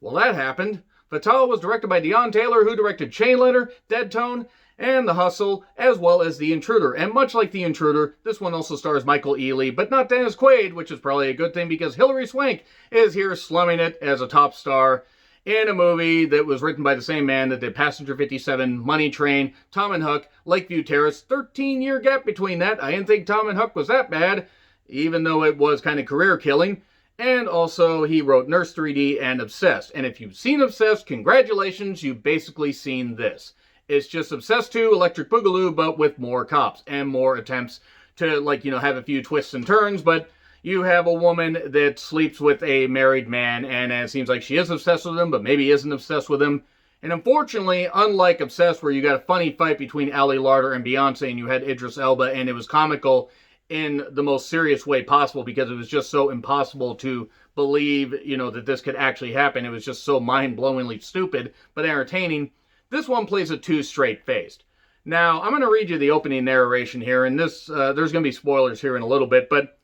Well, that happened. Fatale was directed by Deon Taylor, who directed Chain Letter, Dead Tone, and The Hustle, as well as The Intruder. And much like The Intruder, this one also stars Michael Ealy, but not Dennis Quaid, which is probably a good thing because Hilary Swank is here slumming it as a top star in a movie that was written by the same man that did Passenger 57, Money Train, Tom and Huck, Lakeview Terrace. 13-year gap between that. I didn't think Tom and Huck was that bad, even though it was kind of career-killing. And also, he wrote Nurse 3D and Obsessed. And if you've seen Obsessed, congratulations, you've basically seen this. It's just Obsessed 2, Electric Boogaloo, but with more cops and more attempts to, like, have a few twists and turns. But you have a woman that sleeps with a married man, and it seems like she is obsessed with him, but maybe isn't obsessed with him. And unfortunately, unlike Obsessed, where you got a funny fight between Ali Larter and Beyonce, and you had Idris Elba, and it was comical in the most serious way possible because it was just so impossible to believe, that this could actually happen. It was just so mind-blowingly stupid, but entertaining. This one plays it too straight-faced. Now, I'm going to read you the opening narration here, and this there's going to be spoilers here in a little bit, but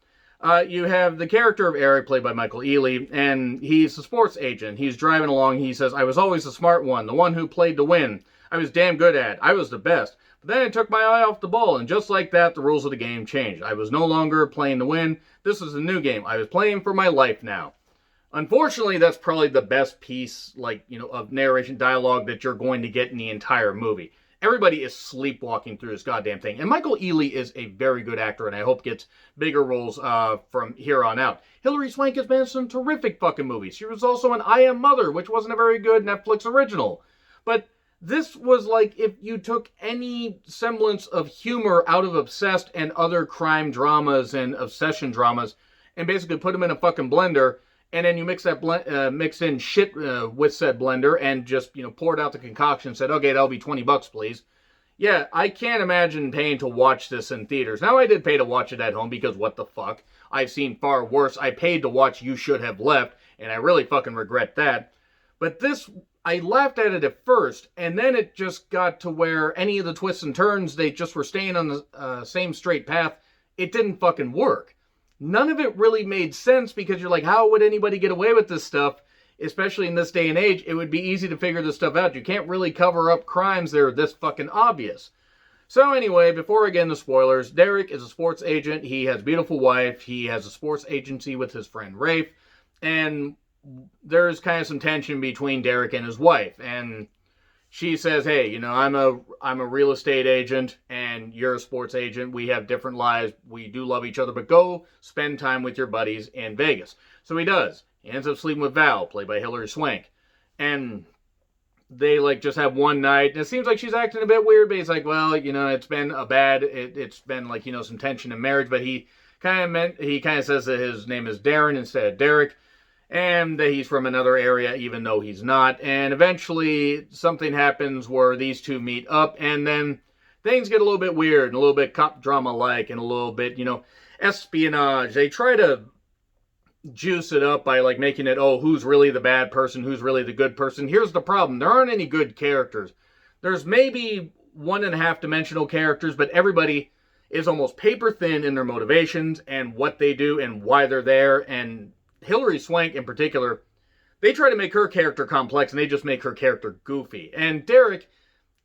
you have the character of Eric, played by Michael Ealy, and he's a sports agent. He's driving along, he says, "I was always the smart one, the one who played to win. I was damn good at it. I was the best. But then I took my eye off the ball, and just like that, the rules of the game changed. I was no longer playing to win. This was a new game. I was playing for my life now." Unfortunately, that's probably the best piece, of narration dialogue that you're going to get in the entire movie. Everybody is sleepwalking through this goddamn thing. And Michael Ealy is a very good actor, and I hope gets bigger roles from here on out. Hilary Swank has been in some terrific fucking movies. She was also in I Am Mother, which wasn't a very good Netflix original. But this was like if you took any semblance of humor out of Obsessed and other crime dramas and obsession dramas and basically put them in a fucking blender, and then you mix in shit with said blender and just, poured out the concoction and said, "Okay, that'll be $20, please." Yeah, I can't imagine paying to watch this in theaters. Now, I did pay to watch it at home because what the fuck? I've seen far worse. I paid to watch You Should Have Left, and I really fucking regret that. But this, I laughed at it at first, and then it just got to where any of the twists and turns, they just were staying on the same straight path. It didn't fucking work. None of it really made sense because you're like, how would anybody get away with this stuff? Especially in this day and age, it would be easy to figure this stuff out. You can't really cover up crimes that are this fucking obvious. So anyway, before I get into spoilers, Derek is a sports agent. He has a beautiful wife. He has a sports agency with his friend Rafe. And there's kind of some tension between Derek and his wife. And she says, "Hey, I'm a real estate agent and you're a sports agent. We have different lives. We do love each other, but go spend time with your buddies in Vegas." So he does. He ends up sleeping with Val, played by Hilary Swank. And they just have one night. And it seems like she's acting a bit weird, but he's like, "Well, it's been it's been some tension in marriage," but he kind of says that his name is Darren instead of Derek. And that he's from another area, even though he's not. And eventually, something happens where these two meet up, and then things get a little bit weird, and a little bit cop drama-like, and a little bit, espionage. They try to juice it up by, making it, who's really the bad person, who's really the good person. Here's the problem. There aren't any good characters. There's maybe 1.5-dimensional characters, but everybody is almost paper-thin in their motivations, and what they do, and why they're there, and Hilary Swank in particular, they try to make her character complex and they just make her character goofy. And Derek,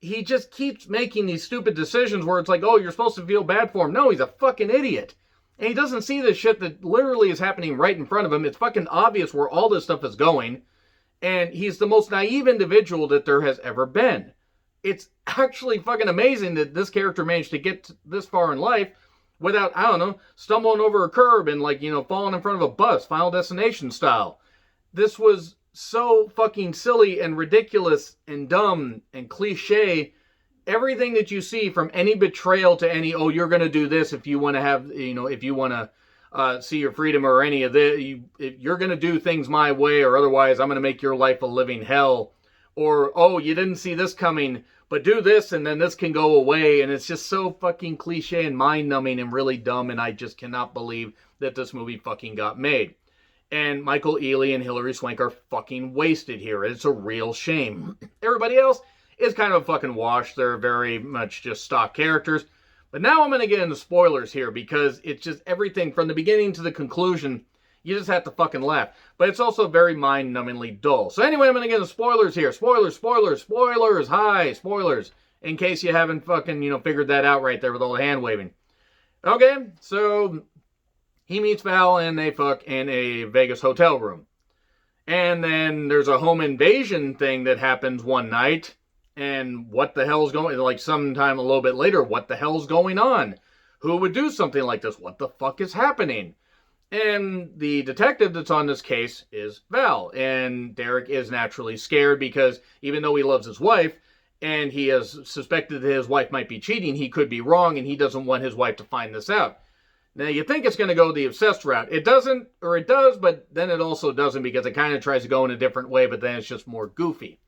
he just keeps making these stupid decisions where it's like, you're supposed to feel bad for him. No, he's a fucking idiot. And he doesn't see this shit that literally is happening right in front of him. It's fucking obvious where all this stuff is going. And he's the most naive individual that there has ever been. It's actually fucking amazing that this character managed to get this far in life without, stumbling over a curb and, falling in front of a bus, Final Destination style. This was so fucking silly and ridiculous and dumb and cliche. Everything that you see, from any betrayal to any, you're going to do this if you want to have, if you want to see your freedom or any of this, you're going to do things my way or otherwise I'm going to make your life a living hell. Or, you didn't see this coming, but do this and then this can go away. And it's just so fucking cliche and mind-numbing and really dumb. And I just cannot believe that this movie fucking got made. And Michael Ealy and Hilary Swank are fucking wasted here. It's a real shame. Everybody else is kind of a fucking wash. They're very much just stock characters. But now I'm going to get into spoilers here because it's just everything from the beginning to the conclusion. You just have to fucking laugh. But it's also very mind-numbingly dull. So anyway, I'm going to get into spoilers here. Spoilers, spoilers, spoilers. Hi, spoilers. In case you haven't fucking, figured that out right there with all the hand waving. Okay, so he meets Val and they fuck in a Vegas hotel room. And then there's a home invasion thing that happens one night. And what the hell's going, like sometime a little bit later, what the hell's going on? Who would do something like this? What the fuck is happening? And the detective that's on this case is Val. And Derek is naturally scared because even though he loves his wife and he has suspected that his wife might be cheating, he could be wrong and he doesn't want his wife to find this out. Now, you think it's going to go the obsessed route. It doesn't, or it does, but then it also doesn't because it kind of tries to go in a different way, but then it's just more goofy.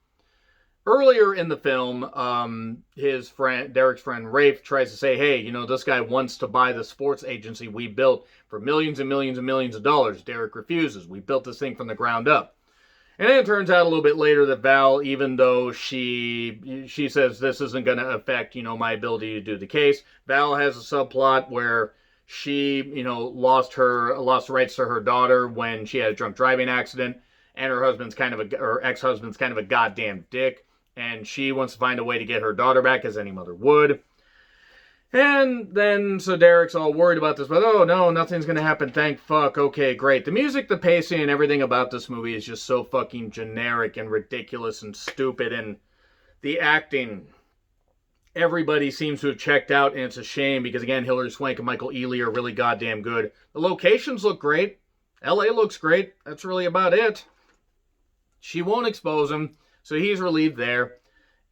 Earlier in the film, Derek's friend Rafe tries to say, hey, this guy wants to buy the sports agency we built for millions and millions and millions of dollars. Derek refuses. We built this thing from the ground up. And then it turns out a little bit later that Val, even though she says this isn't going to affect, my ability to do the case, Val has a subplot where she, lost rights to her daughter when she had a drunk driving accident, and her ex-husband's kind of a goddamn dick, and she wants to find a way to get her daughter back, as any mother would. And then, so Derek's all worried about this, but oh no, nothing's gonna happen, thank fuck, okay, great. The music, the pacing, and everything about this movie is just so fucking generic and ridiculous and stupid, and the acting, everybody seems to have checked out, and it's a shame because, again, Hilary Swank and Michael Ealy are really goddamn good. The locations look great. LA looks great. That's really about it. She won't expose him, so he's relieved there.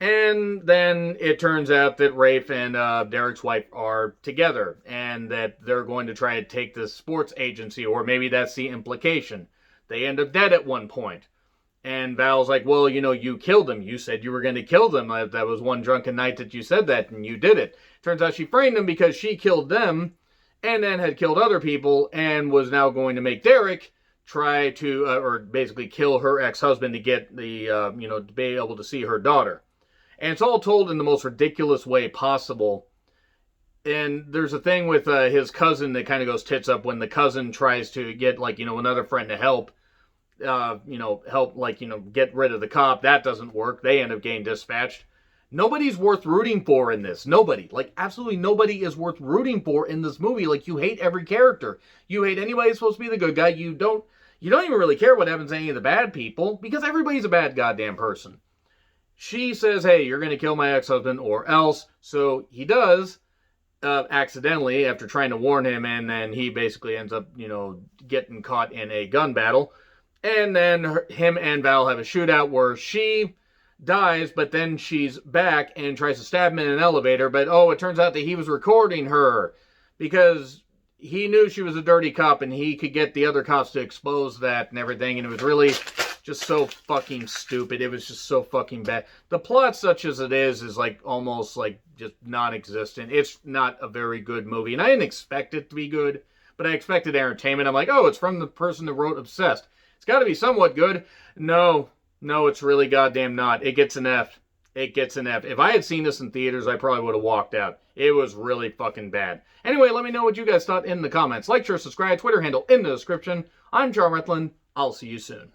And then it turns out that Rafe and Derek's wife are together, and that they're going to try to take this sports agency, or maybe that's the implication. They end up dead at one point. And Val's like, well, you killed them. You said you were going to kill them. That was one drunken night that you said that, and you did it. Turns out she framed them because she killed them, and then had killed other people, and was now going to make Derek try to, or basically kill her ex-husband to get the, to be able to see her daughter. And it's all told in the most ridiculous way possible. And there's a thing with his cousin that kind of goes tits up when the cousin tries to get, another friend to help. Get rid of the cop. That doesn't work. They end up getting dispatched. Nobody's worth rooting for in this. Nobody. Absolutely nobody is worth rooting for in this movie. You hate every character. You hate anybody who's supposed to be the good guy. You don't even really care what happens to any of the bad people because everybody's a bad goddamn person. She says, hey, you're going to kill my ex-husband or else. So he does, accidentally, after trying to warn him, and then he basically ends up, getting caught in a gun battle. And then him and Val have a shootout where she dies, but then she's back and tries to stab him in an elevator. But, it turns out that he was recording her because he knew she was a dirty cop and he could get the other cops to expose that and everything. And it was really just so fucking stupid. It was just so fucking bad. The plot, such as it is almost just non-existent. It's not a very good movie. And I didn't expect it to be good, but I expected entertainment. I'm like, it's from the person that wrote Obsessed. It's got to be somewhat good. No, it's really goddamn not. It gets an F. It gets an F. If I had seen this in theaters, I probably would have walked out. It was really fucking bad. Anyway, let me know what you guys thought in the comments. Like, share, subscribe, Twitter handle in the description. I'm John Rethlin. I'll see you soon.